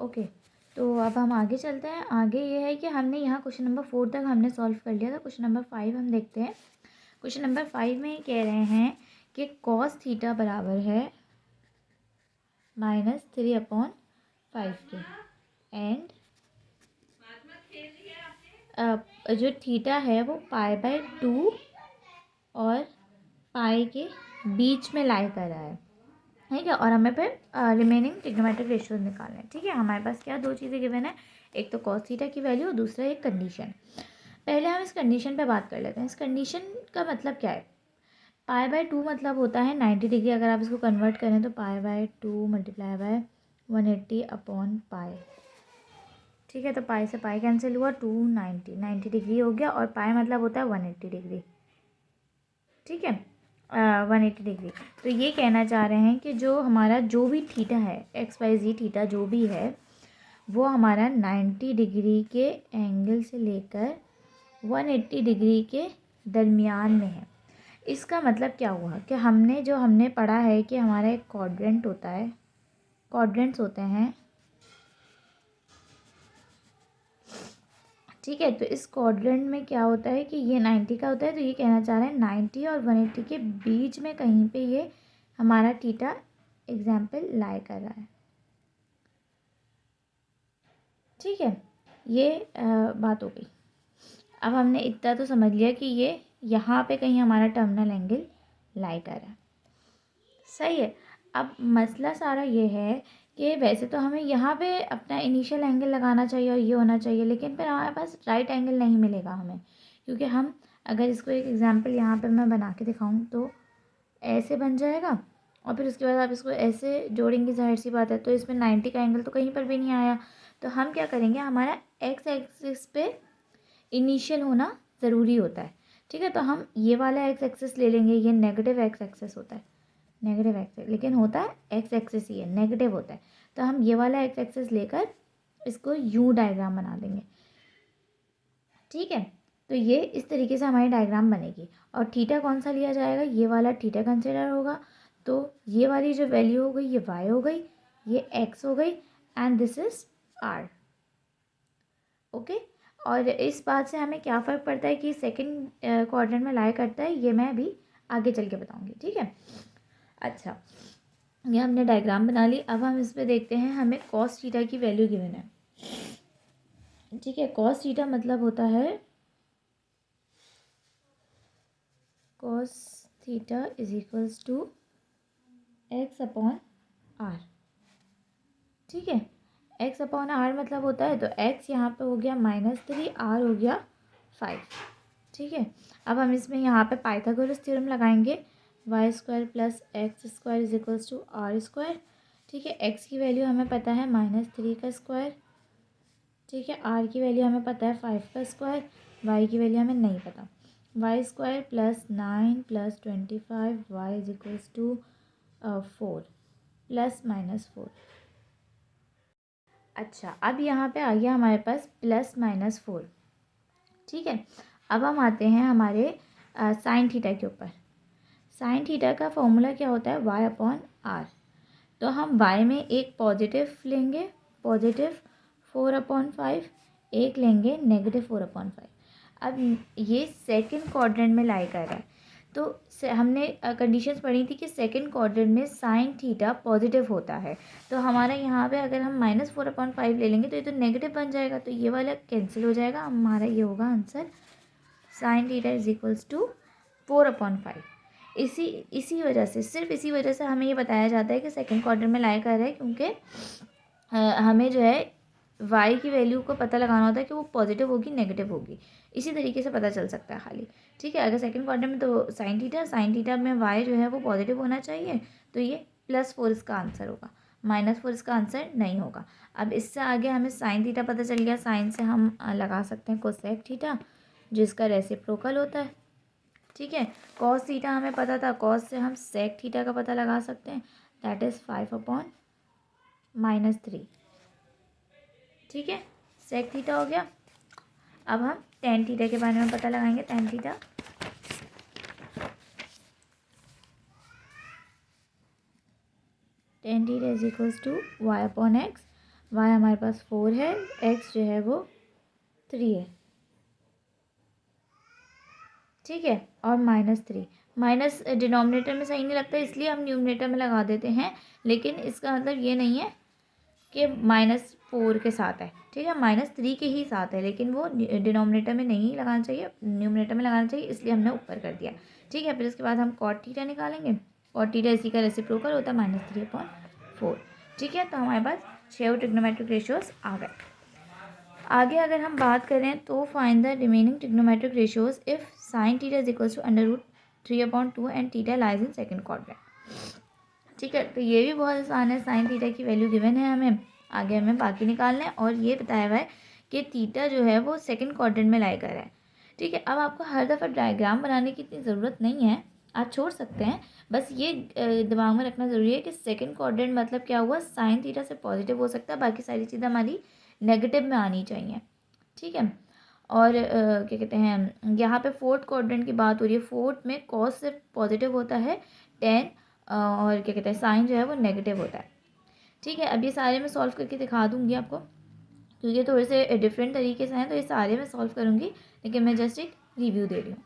Okay, तो अब हम आगे चलते हैं। आगे ये है कि हमने यहाँ क्वेश्चन नंबर 4 तक हमने सॉल्व कर लिया था। क्वेश्चन नंबर 5 हम देखते हैं। क्वेश्चन नंबर 5 में ये कह रहे हैं कि कॉस थीटा बराबर है -3/5 के, एंड जो थीटा है वो π/2 और पाई के बीच में लाई कर रहा है, ठीक है। और हमें फिर रिमेनिंग ट्रिग्नोमेट्रिक रेशियोज निकालने हैं, ठीक है। हमारे पास क्या दो चीज़ें गिवन है, एक तो कॉस थीटा की वैल्यू और दूसरा एक कंडीशन। पहले हम इस कंडीशन पे बात कर लेते हैं। इस कंडीशन का मतलब क्या है। π/2 मतलब होता है 90 डिग्री। अगर आप इसको कन्वर्ट करें तो π/2 मल्टीप्लाई बाय 180/π, ठीक है। तो पाई से पाई कैंसिल हुआ, 90 डिग्री हो गया, और पाई मतलब होता है 180 डिग्री, ठीक है। 180 डिग्री। तो ये कहना चाह रहे हैं कि जो हमारा जो भी थीटा है, XYZ थीटा जो भी है, वो हमारा 90 डिग्री के एंगल से लेकर 180 डिग्री के दरमियान में है। इसका मतलब क्या हुआ कि हमने पढ़ा है कि हमारा एक क्वाड्रेंट होता है, क्वाड्रेंट्स होते हैं, ठीक है। तो इस क्वाड्रेंट में क्या होता है कि ये 90 का होता है। तो ये कहना चाह रहे हैं 90 और 180 के बीच में कहीं पे ये हमारा थीटा एग्जाम्पल लाई कर रहा है, ठीक है। ये बात हो गई। अब हमने इतना तो समझ लिया कि ये यहाँ पे कहीं हमारा टर्मिनल एंगल लाई कर रहा है, सही है। अब मसला सारा ये है कि वैसे तो हमें यहाँ पे अपना इनिशियल एंगल लगाना चाहिए और ये होना चाहिए, लेकिन फिर हमारे पास राइट एंगल नहीं मिलेगा हमें, क्योंकि हम अगर इसको एक एग्जांपल यहाँ पे मैं बना के दिखाऊँ तो ऐसे बन जाएगा, और फिर उसके बाद आप इसको ऐसे जोड़ेंगे, जाहिर सी बात है। तो इसमें 90 का एंगल तो कहीं पर भी नहीं आया। तो हम क्या करेंगे, हमारा एक्स एक्सिस पे इनिशियल होना ज़रूरी होता है, ठीक है। तो हम ये वाला एक्स एक्सिस ले लेंगे, ये नेगेटिव एक्स एक्सिस होता है, नेगेटिव एक्सिस, लेकिन होता है एक्स एक्सिस ही है, नेगेटिव होता है। तो हम ये वाला एक्स एक्सिस लेकर इसको यू डायग्राम बना देंगे, ठीक है। तो ये इस तरीके से हमारी डायग्राम बनेगी। और थीटा कौन सा लिया जाएगा, ये वाला थीटा कंसिडर होगा। तो ये वाली जो वैल्यू हो गई ये वाई हो गई, ये एक्स हो गई, and this is r, okay. और इस बात से हमें क्या फ़र्क पड़ता है कि सेकंड क्वाड्रेंट में लाई करता है, ये मैं अभी आगे चल के बताऊँगी, ठीक है। अच्छा, ये हमने डायग्राम बना ली। अब हम इस पे देखते हैं, हमें कॉस थीटा की वैल्यू गिवन है, ठीक है। कॉस थीटा मतलब होता है cos theta is equals to x/r, ठीक है। x/r मतलब होता है, तो x यहाँ पे हो गया -3, r हो गया 5, ठीक है। अब हम इसमें यहाँ पे पाइथागोरस थ्योरम लगाएंगे, y² + x² is equals to r², ठीक है। x की वैल्यू हमें पता है -3 का स्क्वायर, ठीक है। r की वैल्यू हमें पता है 5 का स्क्वायर, y की वैल्यू हमें नहीं पता। y² + 9 + 25 y is equals to 4 ±4। अच्छा, अब यहाँ पे आ गया हमारे पास +-4, ठीक है। अब हम आते हैं हमारे साइन थीटा के ऊपर। साइन थीटा का फॉर्मूला क्या होता है, y/r। तो हम y में एक पॉजिटिव लेंगे, +4/5, एक लेंगे -4/5। अब ये सेकंड क्वाड्रेंट में लाई कर रहा है। तो हमने कंडीशंस पढ़ी थी कि सेकंड क्वाड्रेंट में साइन थीटा पॉजिटिव होता है। तो हमारा यहाँ पे अगर हम -4/5 ले लेंगे तो ये तो नेगेटिव बन जाएगा, तो ये वाला कैंसिल हो जाएगा। हमारा ये होगा answer, sine theta is equals to 4/5। इसी वजह से, सिर्फ इसी वजह से हमें ये बताया जाता है कि सेकंड क्वाड्रेंट में लाई कर रहा है, क्योंकि हमें जो है y की वैल्यू को पता लगाना होता है कि वो पॉजिटिव होगी नेगेटिव होगी। इसी तरीके से पता चल सकता है खाली, ठीक है। अगर सेकंड क्वाड्रेंट में तो साइन थीटा में y जो है वो पॉजिटिव होना चाहिए, तो ये +4 इसका आंसर होगा, -4 इसका आंसर नहीं होगा। अब इससे आगे हमें साइन थीटा पता चल गया, साइन से हम लगा सकते हैं कोसेक थीटा जिसका रेसिप्रोकल होता है, ठीक है। कॉस थीटा हमें पता था, कॉस से हम सेक थीटा का पता लगा सकते हैं, दैट इज़ 5/-3, ठीक है। सेक थीटा हो गया। अब हम टेन थीटा के बारे में पता लगाएंगे। Tan theta is equals to y/x। y हमारे पास 4 है, x जो है वो 3 है, ठीक है, और -3। माइनस डिनोमिनेटर में सही नहीं लगता इसलिए हम न्यूमरेटर में लगा देते हैं, लेकिन इसका मतलब ये नहीं है कि -4 के साथ है, ठीक है, -3 के ही साथ है, लेकिन वो डिनोमिनेटर में नहीं लगाना चाहिए, न्यूमरेटर में लगाना चाहिए, इसलिए हमने ऊपर कर दिया, ठीक है। फिर उसके बाद हम कॉट थीटा निकालेंगे। कॉट थीटा इसी का रेसिप्रोकल होता है -3/4, ठीक है। तो हमारे पास 6 ट्रिग्नोमेट्रिक रेशियोज आ गए। आगे अगर हम बात करें तो find the remaining trigonometric ratios if sine theta is equals to √3/2 and theta lies in second quadrant, ठीक है। तो ये भी बहुत आसान है, साइन थीटा की वैल्यू गिवन है हमें, आगे हमें बाकी निकालना है, और ये बताया हुआ है कि थीटा जो है वो सेकंड क्वाड्रेंट में लाई कर रहा है, ठीक है। अब आपको हर दफ़ा डायग्राम बनाने की इतनी ज़रूरत नहीं है, आप छोड़ सकते हैं, बस ये दिमाग में रखना ज़रूरी है कि सेकंड क्वाड्रेंट मतलब क्या हुआ, साइन थीटा से पॉजिटिव हो सकता है, बाकी सारी चीज़ें हमारी नेगेटिव में आनी चाहिए, ठीक है। और क्या कहते हैं, यहाँ पे फोर्थ क्वाड्रेंट की बात हो रही है, फोर्थ में कॉस से पॉजिटिव होता है 10, और क्या कहते हैं साइन जो है वो नेगेटिव होता है, ठीक है। अब ये सारे मैं सॉल्व करके दिखा दूँगी आपको, क्योंकि थोड़े से डिफरेंट तरीके से हैं, तो ये सारे मैं सॉल्व करूँगी, लेकिन मैं जस्ट एक रिव्यू दे रही हूँ।